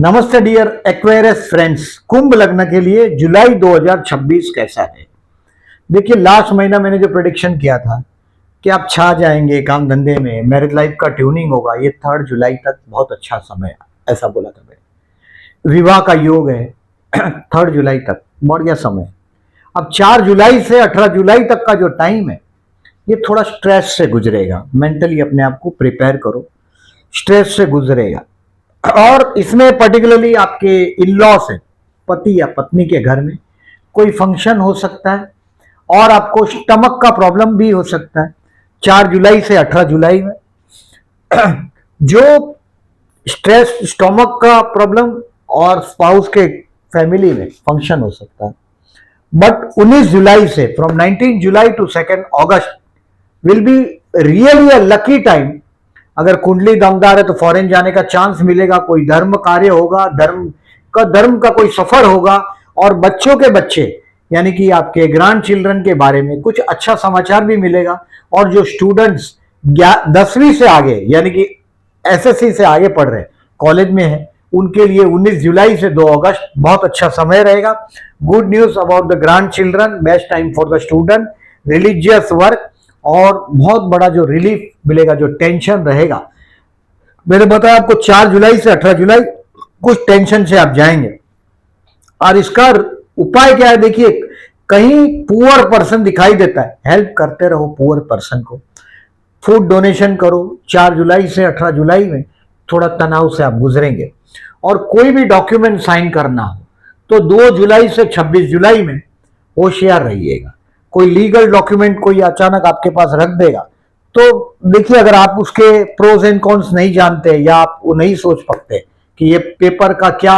नमस्ते dear Aquarius friends. कुंभ लग्न के लिए जुलाई 2026 कैसा है? देखिए, लास्ट महीना मैंने जो प्रेडिक्शन किया था कि आप छा जाएंगे काम धंधे में, मैरिज लाइफ का ट्यूनिंग होगा, ये 3 जुलाई तक बहुत अच्छा समय है, ऐसा बोला था मैंने। विवाह का योग है 3 जुलाई तक, बढ़िया समय है। अब 4 जुलाई से 18 जुलाई तक का जो टाइम है ये थोड़ा स्ट्रेस से गुजरेगा। मेंटली अपने आप को प्रिपेयर करो, स्ट्रेस से गुजरेगा। और इसमें पर्टिकुलरली आपके इन-लॉ से, पति या पत्नी के घर में कोई फंक्शन हो सकता है और आपको स्टमक का प्रॉब्लम भी हो सकता है 4 जुलाई से 18 जुलाई में। जो स्ट्रेस, स्टमक का प्रॉब्लम और स्पाउस के फैमिली में फंक्शन हो सकता है। बट 19 जुलाई से फ्रॉम 19 जुलाई टू 2 अगस्त will be really a lucky time. अगर कुंडली दमदार है तो फॉरेन जाने का चांस मिलेगा, कोई धर्म कार्य होगा, धर्म का कोई सफर होगा, और बच्चों के बच्चे यानी कि आपके ग्रैंड चिल्ड्रन के बारे में कुछ अच्छा समाचार भी मिलेगा। और जो स्टूडेंट्स 10वीं से आगे यानी कि एसएससी से आगे पढ़ रहे, कॉलेज में है, उनके लिए 19 जुलाई से 2 अगस्त बहुत अच्छा समय रहेगा। Good news about the grand children, best time for the student, religious work, और बहुत बड़ा जो रिलीफ मिलेगा, जो टेंशन रहेगा। मैंने बताया आपको 4 जुलाई से 18 जुलाई कुछ टेंशन से आप जाएंगे। और इसका उपाय क्या है? देखिए, कहीं पुअर पर्सन दिखाई देता है, हेल्प करते रहो पुअर पर्सन को, फूड डोनेशन करो। 4 जुलाई से 18 जुलाई में थोड़ा तनाव से आप गुजरेंगे। और कोई भी डॉक्यूमेंट साइन करना हो तो 2 जुलाई से 26 जुलाई में होशियार रहिएगा। कोई लीगल डॉक्यूमेंट कोई अचानक आपके पास रख देगा तो देखिए, अगर आप उसके प्रोज एंड कॉन्स नहीं जानते या आप वो नहीं सोच पाते कि ये पेपर का क्या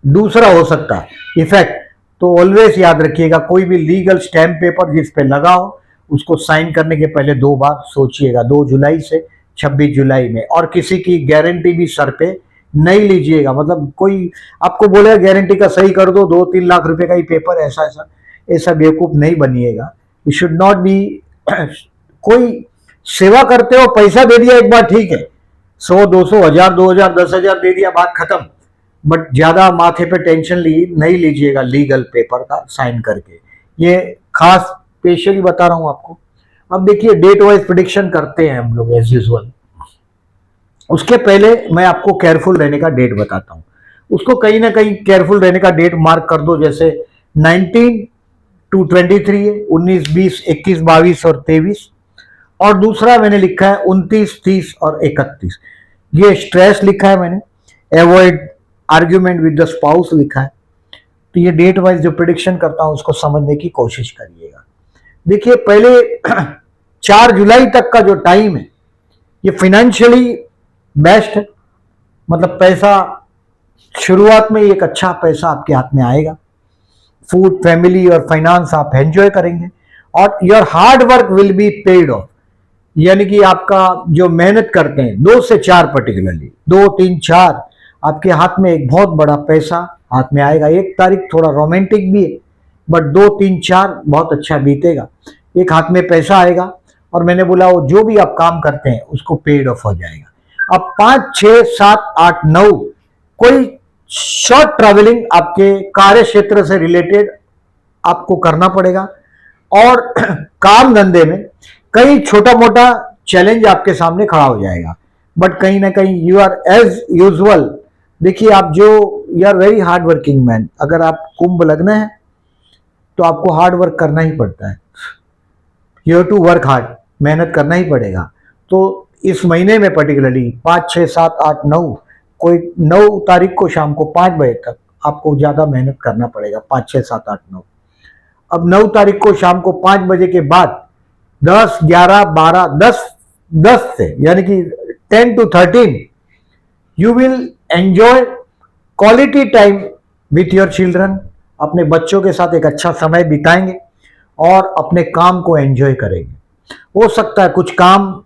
दूसरा हो सकता है इफेक्ट, तो ऑलवेज याद रखिएगा, कोई भी लीगल स्टैम्प पेपर जिस पे लगा हो उसको साइन करने के पहले 2 बार सोचिएगा। 2 जुलाई से 26 जुलाई में। और किसी की गारंटी भी सर पे नहीं लीजिएगा। मतलब कोई आपको बोलेगा गारंटी का सही कर दो, 2-3 लाख रुपए का ही पेपर, ऐसा बेवकूफ नहीं बनिएगा। यू शुड नॉट बी कोई सेवा करते हो, पैसा दे दिया एक बार ठीक है, 100-200, 1000, 2000, 10,000 दे दिया, बात खत्म। बट ज्यादा माथे पे टेंशन नहीं लीजिएगा लीगल पेपर का साइन करके। ये खास स्पेशली बता रहा हूं आपको। अब देखिए, डेट वाइज प्रेडिक्शन करते हैं हम लोग एज यूजुअल। उसके पहले मैं आपको केयरफुल रहने का डेट बताता हूं। उसको कहीं ना कहीं केयरफुल रहने का डेट मार्क कर दो, जैसे 19 टू 23 है, 19, 20, 21, 22 और 23। और दूसरा मैंने लिखा है 29, 30 और 31। ये स्ट्रेस लिखा है मैंने, avoid argument with the spouse लिखा है। तो ये डेट वाइज जो प्रिडिक्शन करता हूं उसको समझने की कोशिश करिएगा। देखिए, पहले 4 जुलाई तक का जो टाइम है ये फाइनेंशियली बेस्ट है। मतलब पैसा शुरुआत में एक अच्छा पैसा आपके हाथ में आएगा। फूड, फैमिली और फाइनेंस आप एंजॉय करेंगे। और your hard work will be paid of, यानी कि आपका जो मेहनत करते हैं 2 से 4, पर्टिकुलरली 2, 3, 4, आपके हाथ में एक बहुत बड़ा पैसा हाथ में आएगा। 1 तारीख थोड़ा रोमांटिक भी है, बट 2, 3, 4 बहुत अच्छा बीतेगा। एक हाथ में पैसा आएगा और मैंने बोला वो जो भी आप काम करते हैं उसको पेड ऑफ हो जाएगा। अब 5, 6, 7, 8, 9 कोई शॉर्ट ट्रैवलिंग आपके कार्य क्षेत्र से रिलेटेड आपको करना पड़ेगा। और काम धंधे में कई छोटा मोटा चैलेंज आपके सामने खड़ा हो जाएगा, बट कहीं ना कहीं यू आर एज यूजुअल। देखिए, आप जो you are very hard working man. अगर आप कुंभ लग्न है तो आपको हार्ड वर्क करना ही पड़ता है। You have to work hard, मेहनत करना ही पड़ेगा। तो इस महीने में पर्टिकुलरली 5, 6, 7, 8, 9, कोई 9 तारीख को शाम को 5 बजे तक आपको ज्यादा मेहनत करना पड़ेगा। 5, 6, 7, 8, 9। अब 9 तारीख को शाम को 5 बजे के बाद 10, 11, 12, 10 से यानी कि 10 to 13 you will enjoy quality time with your children. अपने बच्चों के साथ एक अच्छा समय बिताएंगे और अपने काम को एंजॉय करेंगे। हो सकता है कुछ काम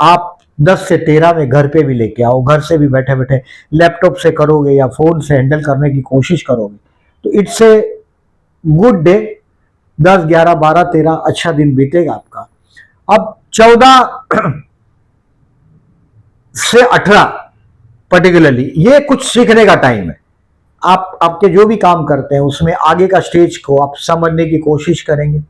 आप 10 से 13 में घर पे भी लेके आओ, घर से भी बैठे बैठे लैपटॉप से करोगे या फोन से हैंडल करने की कोशिश करोगे तो इट्स ए गुड डे। 10, 11, 12, 13 अच्छा दिन बीतेगा आपका। अब 14 से 18 पर्टिकुलरली ये कुछ सीखने का टाइम है। आप आपके जो भी काम करते हैं उसमें आगे का स्टेज को आप समझने की कोशिश करेंगे।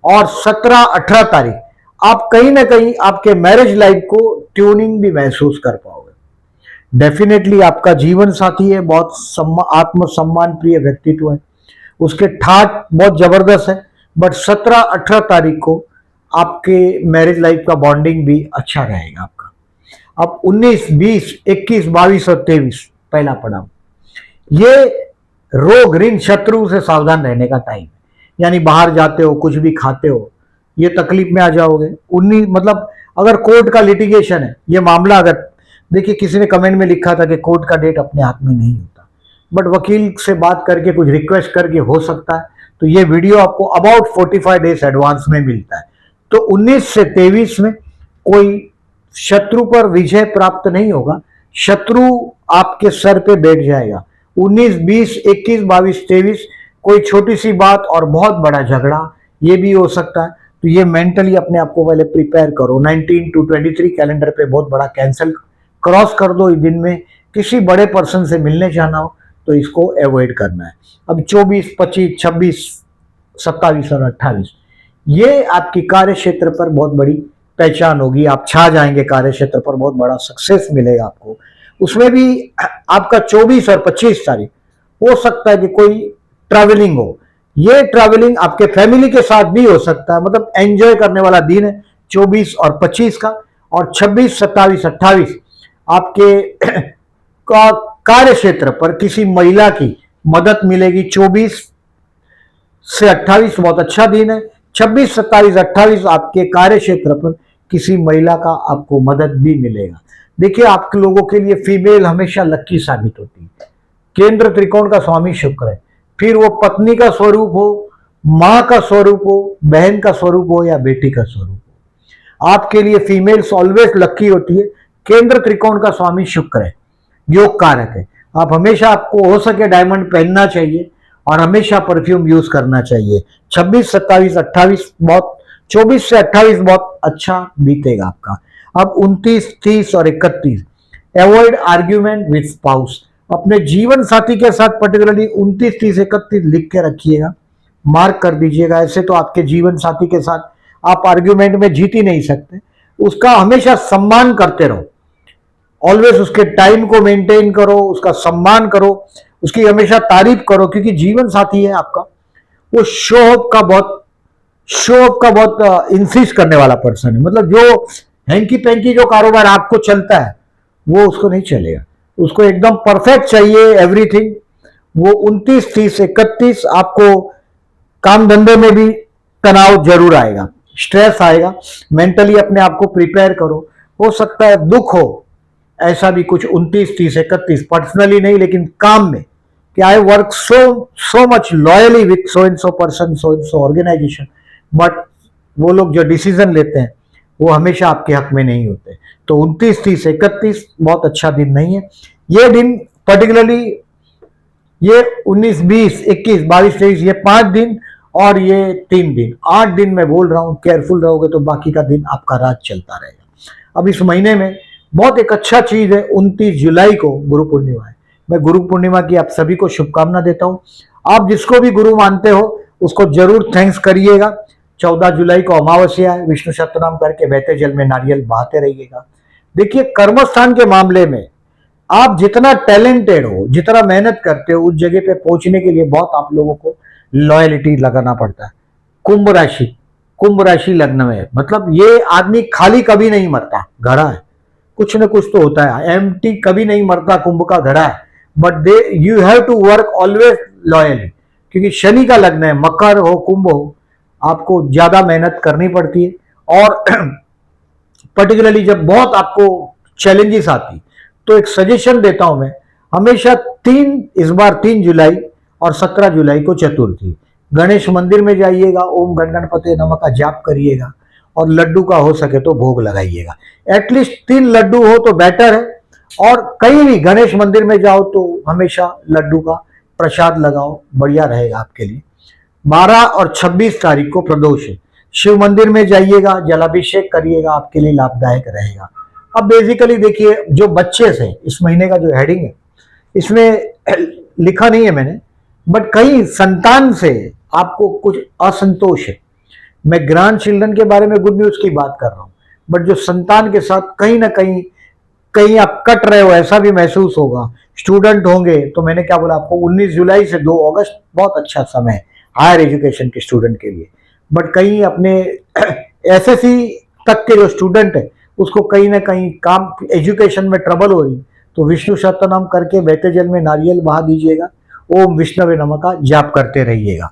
और 17-18 तारीख आप कहीं ना कहीं आपके मैरिज लाइफ को ट्यूनिंग भी महसूस कर पाओगे। डेफिनेटली आपका जीवन साथी है, बहुत आत्मसम्मान प्रिय व्यक्तित्व है, उसके ठाट बहुत जबरदस्त है। बट 17-18 तारीख को आपके मैरिज लाइफ का बॉन्डिंग भी अच्छा रहेगा आपका। अब 19, 20, 21, 22 और 23 पहला पड़ाव, ये रोग ऋण शत्रु से सावधान रहने का टाइम है। यानी बाहर जाते हो, कुछ भी खाते हो, ये तकलीफ में आ जाओगे। 19 मतलब अगर कोर्ट का लिटिगेशन है ये मामला, अगर देखिए किसी ने कमेंट में लिखा था कि कोर्ट का डेट अपने हाथ में नहीं होता, बट वकील से बात करके कुछ रिक्वेस्ट करके हो सकता है। तो ये वीडियो आपको अबाउट 45 डेज एडवांस में मिलता है। तो 19 से 23 में कोई शत्रु पर विजय प्राप्त नहीं होगा, शत्रु आपके सर पे बैठ जाएगा। 19, 20, 21, 22, 23 कोई छोटी सी बात और बहुत बड़ा झगड़ा ये भी हो सकता है। तो ये मेंटली अपने आप को पहले प्रिपेयर करो। 19 to 23 कैलेंडर पे बहुत बड़ा कैंसिल क्रॉस कर दो। इस दिन में किसी बड़े पर्सन से मिलने जाना हो तो इसको अवॉइड करना है। अब 24, 25, 26, 27 और 28 ये आपकी कार्य क्षेत्र पर बहुत बड़ी पहचान होगी, आप छा जाएंगे कार्य क्षेत्र पर, बहुत बड़ा सक्सेस मिलेगा आपको। उसमें भी आपका 24 और 25 तारीख हो सकता है कि कोई ट्रैवलिंग हो। ये ट्रैवलिंग आपके फैमिली के साथ भी हो सकता है, मतलब एंजॉय करने वाला दिन है 24 और 25 का। और 26, 27, 28 आपके कार्य क्षेत्र पर किसी महिला की मदद मिलेगी। 24 से 28 बहुत अच्छा दिन है। 26, 27, 28 आपके कार्य क्षेत्र पर किसी महिला का आपको मदद भी मिलेगा। देखिए आप लोगों के लिए फीमेल हमेशा लक्की साबित होती है। केंद्र त्रिकोण का स्वामी शुक्र है, फिर वो पत्नी का स्वरूप हो, मां का स्वरूप हो, बहन का स्वरूप हो या बेटी का स्वरूप हो, आपके लिए फीमेल्स ऑलवेज लक्की होती है। केंद्र त्रिकोण का स्वामी शुक्र है, योग कारक है। आप हमेशा, आपको हो सके डायमंड पहनना चाहिए और हमेशा परफ्यूम यूज करना चाहिए। 26, 27, 28 बहुत, 24 से 28 बहुत अच्छा बीतेगा आपका। अब 29, 30 और 31 अवॉइड आर्ग्यूमेंट विथ स्पाउस। अपने जीवन साथी के साथ पर्टिकुलरली 29, 30, 31 लिख के रखिएगा, मार्क कर दीजिएगा। ऐसे तो आपके जीवन साथी के साथ आप आर्ग्यूमेंट में जीत ही नहीं सकते। उसका हमेशा सम्मान करते रहो, ऑलवेज उसके टाइम को मेंटेन करो, उसका सम्मान करो, उसकी हमेशा तारीफ करो, क्योंकि जीवन साथी है आपका। वो शो ऑफ का बहुत इंसिस्ट करने वाला पर्सन है। मतलब जो हैंकी पैंकी जो कारोबार आपको चलता है वो उसको नहीं चलेगा, उसको एकदम परफेक्ट चाहिए एवरीथिंग। वो 29, 30, 31 आपको काम धंधे में भी तनाव जरूर आएगा, स्ट्रेस आएगा। मेंटली अपने आप को प्रिपेयर करो। हो सकता है दुख हो, ऐसा भी कुछ 29, 30, 31 पर्सनली नहीं लेकिन काम में, कि I work so much loyally with so and so person, so and so organization, but वो लोग जो डिसीजन लेते हैं वो हमेशा आपके हक में नहीं होते। तो 29, 30, 31 बहुत अच्छा दिन नहीं है। ये दिन पर्टिकुलरली ये 19, 20, 21, 22, 23 ये 5 दिन और ये 3 दिन, 8 दिन मैं बोल रहा हूं। केयरफुल रहोगे तो बाकी का दिन आपका राज चलता रहेगा। अब इस महीने में बहुत एक अच्छा चीज है, 29 जुलाई को गुरु पूर्णिमा है। मैं गुरु पूर्णिमा की आप सभी को शुभकामना देता हूं। आप जिसको भी गुरु मानते हो उसको जरूर थैंक्स करिएगा। 14 जुलाई को अमावस्या है, विष्णु सप्तनाम करके बहते जल में नारियल बहाते रहिएगा। देखिए कर्मस्थान के मामले में आप जितना टैलेंटेड हो, जितना मेहनत करते हो, उस जगह पे पहुंचने के लिए बहुत आप लोगों को लॉयल्टी लगाना पड़ता है। कुंभ राशि लग्न में, मतलब ये आदमी खाली कभी नहीं मरता, घड़ा है, कुछ न कुछ तो होता है। एम्प्टी कभी नहीं मरता, कुंभ का घड़ा है। But you have to work always loyally, क्योंकि शनि का लग्न है, मकर हो कुंभ हो, आपको ज्यादा मेहनत करनी पड़ती है। और पर्टिकुलरली जब बहुत आपको चैलेंजेस आती तो एक सजेशन देता हूं मैं, हमेशा इस बार 3 जुलाई और 17 जुलाई को चतुर्थी, गणेश मंदिर में जाइएगा, ओम गण गणपते नमः का जाप करिएगा और लड्डू का हो सके तो भोग लगाइएगा। एटलीस्ट 3 लड्डू हो तो बेटर है। और कहीं भी गणेश मंदिर में जाओ तो हमेशा लड्डू का प्रसाद लगाओ, बढ़िया रहेगा आपके लिए। 12 और 26 तारीख को प्रदोष है, शिव मंदिर में जाइएगा, जलाभिषेक करिएगा, आपके लिए लाभदायक रहेगा। अब बेसिकली देखिए, जो बच्चे से इस महीने का जो हेडिंग है इसमें लिखा नहीं है मैंने, बट कहीं संतान से आपको कुछ असंतोष है। मैं ग्रैंड चिल्ड्रन के बारे में गुड न्यूज की बात कर रहा हूं, बट जो संतान के साथ कहीं ना कहीं कहीं आप कट रहे हो ऐसा भी महसूस होगा। स्टूडेंट होंगे तो मैंने क्या बोला आपको, 19 जुलाई से 2 अगस्त बहुत अच्छा समय है हायर एजुकेशन के स्टूडेंट के लिए। बट कहीं अपने एसएससी तक के जो स्टूडेंट है उसको कहीं ना कहीं काम एजुकेशन में ट्रबल हो रही, तो विष्णु सहस्त्रनाम करके बहते जल में नारियल बहा दीजिएगा, ओम विष्णवे नमः का जाप करते रहिएगा।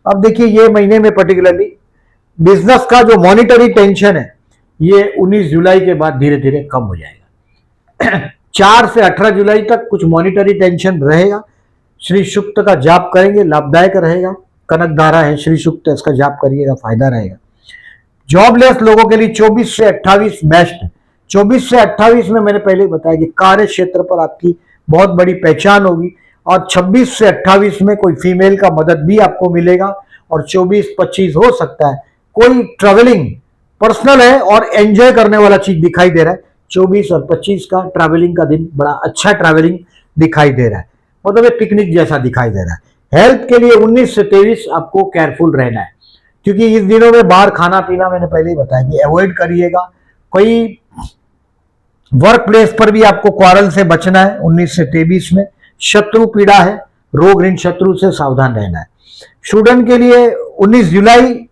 अब देखिए ये महीने में पर्टिकुलरली बिजनेस का जो मॉनिटरी टेंशन है ये 19 जुलाई के बाद धीरे धीरे कम हो जाएगा। 4 से 18 जुलाई तक कुछ मॉनिटरी टेंशन रहेगा। श्री सूक्त का जाप करेंगे, लाभदायक रहेगा। कनक धारा है, श्री सूक्त, इसका जाप करिएगा, फायदा रहेगा। जॉबलेस लोगों के लिए 24 से 28 बेस्ट है। 24 से 28 में मैंने पहले बताया कि कार्य क्षेत्र पर आपकी बहुत बड़ी पहचान होगी, और 26 से 28 में कोई फीमेल का मदद भी आपको मिलेगा, और 24-25 हो सकता है कोई ट्रैवलिंग पर्सनल है और एंजॉय करने वाला चीज दिखाई दे रहा है। 24 और 25 का ट्रैवलिंग का दिन बड़ा अच्छा ट्रैवलिंग दिखाई दे रहा है, मतलब पिकनिक जैसा दिखाई दे रहा है। हेल्थ के लिए 19 से 23 आपको केयरफुल रहना है, क्योंकि इस दिनों में बाहर खाना पीना मैंने पहले ही बताया कि अवॉइड करिएगा। कोई वर्क प्लेस पर भी आपको क्वारल से बचना है। 19 से 23 में शत्रु पीड़ा है, रोग ऋण शत्रु से सावधान रहना है। स्टूडेंट के लिए 19 जुलाई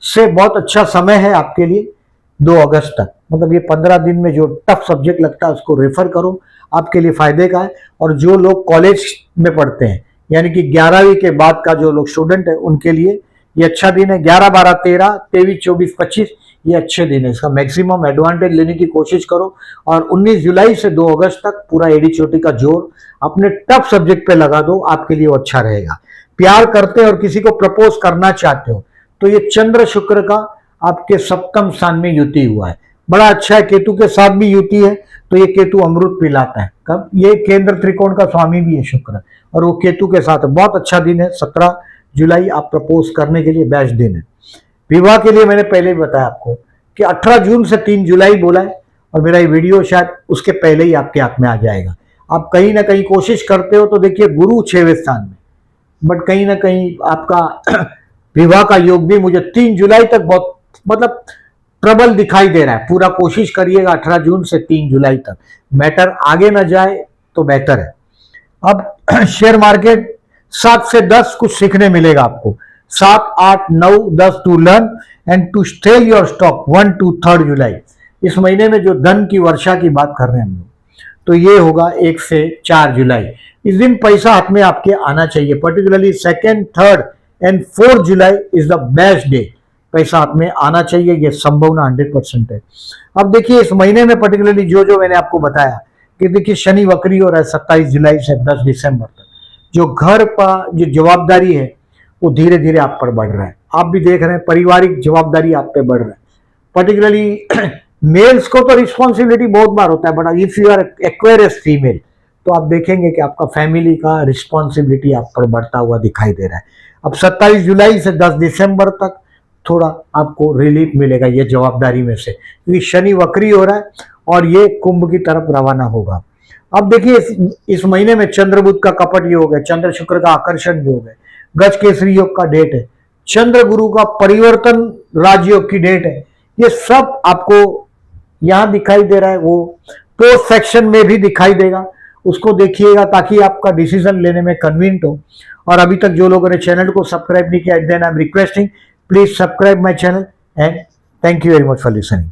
से बहुत अच्छा समय है आपके लिए 2 अगस्त तक, मतलब ये 15 दिन में जो टफ सब्जेक्ट लगता है उसको रेफर करो, आपके लिए फायदे का है। और जो लोग कॉलेज में पढ़ते हैं यानी कि 11वीं के बाद का जो लोग स्टूडेंट है उनके लिए ये अच्छा दिन है। 11, 12, 13, 23, 24, 25 ये अच्छे दिन है, इसका मैक्सिमम एडवांटेज लेने की कोशिश करो। और 19 जुलाई से 2 अगस्त तक पूरा एडी चोटी का जोर अपने टफ सब्जेक्ट पे लगा दो, आपके लिए वो अच्छा रहेगा। प्यार करते हैं और किसी को प्रपोज करना चाहते हो तो ये चंद्र शुक्र का आपके सप्तम स्थान में युति हुआ है, बड़ा अच्छा है। केतु के साथ भी युति है तो ये केतु अमृत पिलाता है। कब? ये केंद्र त्रिकोण का स्वामी भी है शुक्र, और वो केतु के साथ है। बहुत अच्छा दिन है। 17 जुलाई आप प्रपोज करने के लिए बेस्ट दिन है। विवाह के लिए मैंने पहले ही बताया आपको कि 18 जून से 3 जुलाई बोला है, और मेरा ये वीडियो शायद उसके पहले ही आपके हाथ में आ जाएगा। आप कहीं ना कहीं कोशिश करते हो तो देखिए गुरु 6वें स्थान में, बट कहीं ना कहीं आपका विवाह का योग भी मुझे 3 जुलाई तक बहुत मतलब प्रबल दिखाई दे रहा है। पूरा कोशिश करिएगा 18 जून से 3 जुलाई तक, मैटर आगे ना जाए तो बेहतर है। अब शेयर मार्केट 7 से 10 कुछ सीखने मिलेगा आपको। 7, 8, 9, 10 to learn and to stale your stock 1 to 3 जुलाई। इस महीने में जो धन की वर्षा की बात कर रहे हैं हम लोग, तो ये होगा 1 से 4 जुलाई। इस दिन पैसा हाथ में आपके आना चाहिए। Particularly 2nd, 3rd and 4th July is the best day. पैसा हाथ में आना चाहिए, ये संभावना 100% है। अब देखिए इस महीने में पर्टिकुलरली जो मैंने आपको बताया कि देखिए शनि वक्री हो रहा है 27 जुलाई से 10 दिसंबर तक। जो घर पर जो जवाबदारी है वो धीरे धीरे आप पर बढ़ रहा है। आप भी देख रहे हैं पारिवारिक जवाबदारी आप पे बढ़ रहा है। पर्टिकुलरली मेल्स को तो रिस्पॉन्सिबिलिटी बहुत बार होता है, but if you are Aquarius female तो आप देखेंगे कि आपका फैमिली का रिस्पॉन्सिबिलिटी आप पर बढ़ता हुआ दिखाई दे रहा है। अब 27 जुलाई से 10 दिसंबर तक थोड़ा आपको रिलीफ मिलेगा ये जवाबदारी में से, क्योंकि शनि वक्री हो रहा है और ये कुंभ की तरफ रवाना होगा। अब देखिए इस महीने में चंद्र बुध का कपट योग है, चंद्र शुक्र का आकर्षण योग है, गज केसरी योग का डेट है, चंद्र गुरु का परिवर्तन राजयोग की डेट है। ये सब आपको यहां दिखाई दे रहा है, वो पोस्ट सेक्शन में भी दिखाई देगा, उसको देखिएगा ताकि आपका डिसीजन लेने में कन्वीनियंट हो। और अभी तक जो लोगों ने चैनल को सब्सक्राइब नहीं किया, then I am requesting please subscribe my channel and thank you very much for listening.